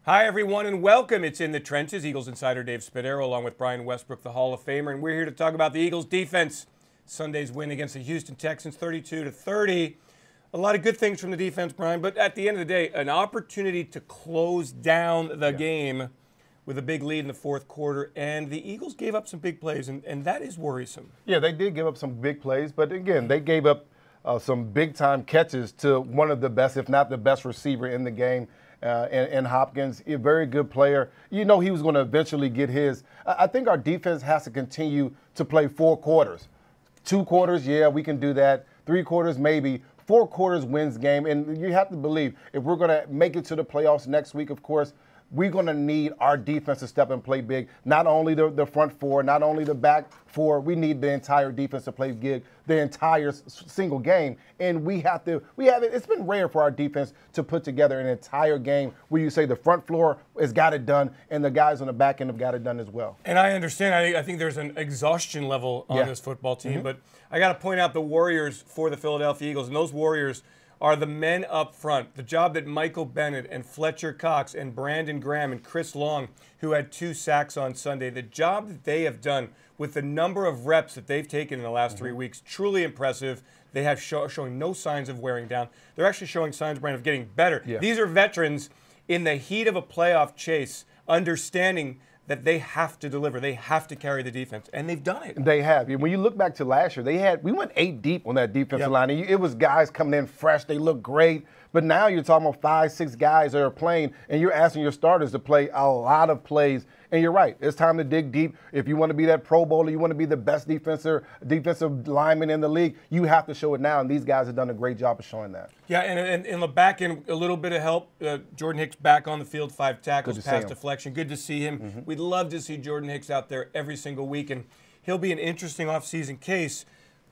Hi, everyone, and welcome. It's In the Trenches. Eagles insider Dave Spadaro, along with Brian Westbrook, the Hall of Famer, and we're here to talk about the Eagles' defense. Sunday's win against the Houston Texans, 32-30. A lot of good things from the defense, Brian, but at the end of the day, an opportunity to close down the game with a big lead in the fourth quarter, and the Eagles gave up some big plays, and that is worrisome. Yeah, they did give up some big plays, but again, they gave up some big-time catches to one of the best, if not the best receiver in the game. And Hopkins, a very good player. You know he was going to eventually get his. I think our defense has to continue to play 4 quarters. 2 quarters, yeah, we can do that. 3 quarters, maybe. 4 quarters wins game. And you have to believe, if we're going to make it to the playoffs next week, of course, we're going to need our defense to step and play big. Not only the front 4, not only the back 4, we need the entire defense to play big the entire single game. And we have it. It's been rare for our defense to put together an entire game where you say the front floor has got it done and the guys on the back end have got it done as well. And I understand. I think there's an exhaustion level on this football team. But I got to point out the Warriors for the Philadelphia Eagles. And those Warriors are the men up front. The job that Michael Bennett and Fletcher Cox and Brandon Graham and Chris Long, who had 2 sacks on Sunday, the job that they have done with the number of reps that they've taken in the last 3 weeks, truly impressive. They have showing no signs of wearing down. They're actually showing signs, Brandon, of getting better. Yeah. These are veterans in the heat of a playoff chase, understanding that they have to deliver. They have to carry the defense, and they've done it. They have. When you look back to last year, we went 8 deep on that defensive line. And it was guys coming in fresh. They look great. But now you're talking about 5, 6 guys that are playing, and you're asking your starters to play a lot of plays. And you're right. It's time to dig deep. If you want to be that Pro Bowler, you want to be the best defensive lineman in the league, you have to show it now. And these guys have done a great job of showing that. Yeah, and in the back end, a little bit of help. Jordan Hicks back on the field, 5 tackles, pass deflection. Good to see him. We'd love to see Jordan Hicks out there every single week. And he'll be an interesting offseason case,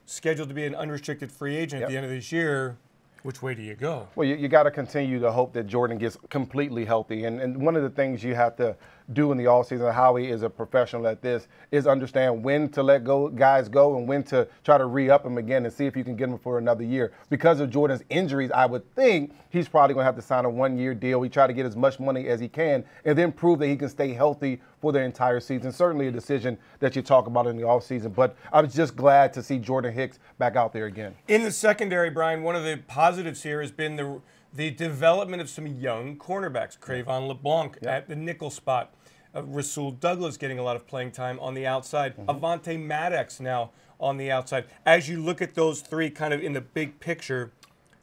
scheduled to be an unrestricted free agent at the end of this year. Which way do you go? Well, you got to continue to hope that Jordan gets completely healthy. And one of the things you have to do in the offseason, Howie is a professional at this, is understand when to let guys go and when to try to re-up them again and see if you can get them for another year. Because of Jordan's injuries, I would think he's probably going to have to sign a 1-year deal. He try to get as much money as he can and then prove that he can stay healthy for the entire season. Certainly a decision that you talk about in the offseason. But I was just glad to see Jordan Hicks back out there again. In the secondary, Brian, one of the positives here has been the development of some young cornerbacks. Cravon LeBlanc at the nickel spot. Rasul Douglas getting a lot of playing time on the outside. Avonte Maddox now on the outside. As you look at those 3 kind of in the big picture,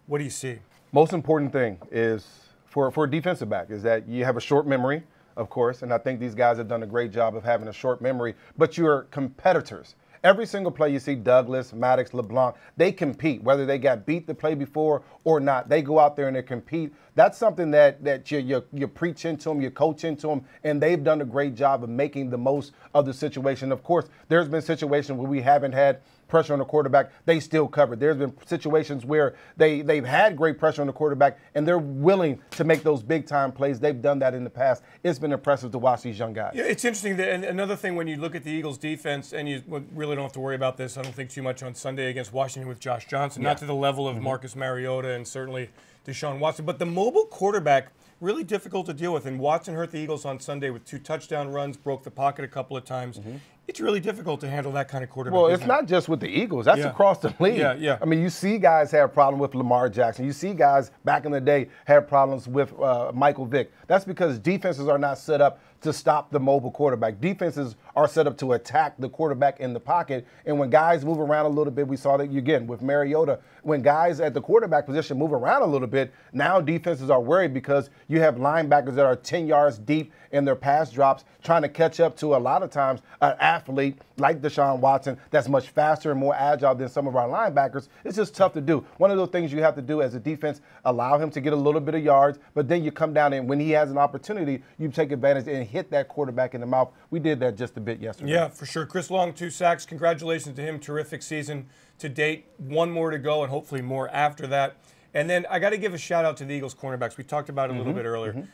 what do you see? Most important thing is for a defensive back is that you have a short memory, of course, and I think these guys have done a great job of having a short memory, but you're competitors. Every single play you see Douglas, Maddox, LeBlanc, they compete, whether they got beat the play before or not. They go out there and they compete. That's something that you preach into them, you coach into them, and they've done a great job of making the most of the situation. Of course, there's been situations where we haven't had pressure on the quarterback, they still covered. There's been situations where they've had great pressure on the quarterback, and they're willing to make those big-time plays. They've done that in the past. It's been impressive to watch these young guys. Yeah, it's interesting. And another thing, when you look at the Eagles' defense, and you really don't have to worry about this, I don't think too much on Sunday against Washington with Josh Johnson, not to the level of Marcus Mariota and certainly Deshaun Watson, but the mobile quarterback, really difficult to deal with. And Watson hurt the Eagles on Sunday with 2 touchdown runs, broke the pocket a couple of times. It's really difficult to handle that kind of quarterback. Well, it's not just with the Eagles. That's across the league. Yeah. I mean, you see guys have problems with Lamar Jackson. You see guys back in the day have problems with Michael Vick. That's because defenses are not set up to stop the mobile quarterback. Defenses are set up to attack the quarterback in the pocket. And when guys move around a little bit, we saw that again with Mariota, when guys at the quarterback position move around a little bit, now defenses are worried because you have linebackers that are 10 yards deep in their pass drops trying to catch up to, a lot of times, an athlete like Deshaun Watson that's much faster and more agile than some of our linebackers. It's just tough to do. One of those things you have to do as a defense, allow him to get a little bit of yards, but then you come down and when he has an opportunity, you take advantage and hit that quarterback in the mouth. We did that just a bit yesterday. Yeah, for sure. Chris Long, 2 sacks. Congratulations to him. Terrific season to date. 1 more to go and hopefully more after that. And then I got to give a shout out to the Eagles cornerbacks. We talked about it a little bit earlier.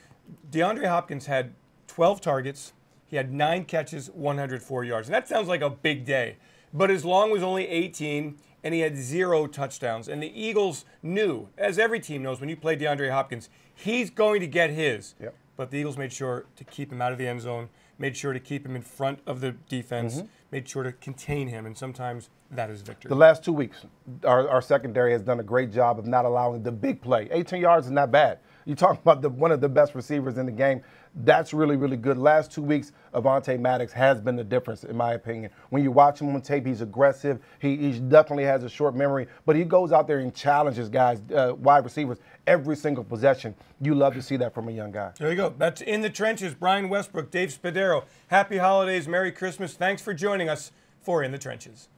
DeAndre Hopkins had 12 targets. He had 9 catches, 104 yards. And that sounds like a big day. But his long was only 18, and he had 0 touchdowns. And the Eagles knew, as every team knows, when you play DeAndre Hopkins, he's going to get his. but the Eagles made sure to keep him out of the end zone, made sure to keep him in front of the defense, made sure to contain him, and sometimes that is victory. The last 2 weeks, our secondary has done a great job of not allowing the big play. 18 yards is not bad. You're talking about one of the best receivers in the game. That's really, really good. Last 2 weeks, Avonte Maddox has been the difference, in my opinion. When you watch him on tape, he's aggressive. He definitely has a short memory, but he goes out there and challenges guys, wide receivers, every single possession. You love to see that from a young guy. There you go. That's In the Trenches. Brian Westbrook, Dave Spadaro. Happy holidays. Merry Christmas. Thanks for joining us for In the Trenches.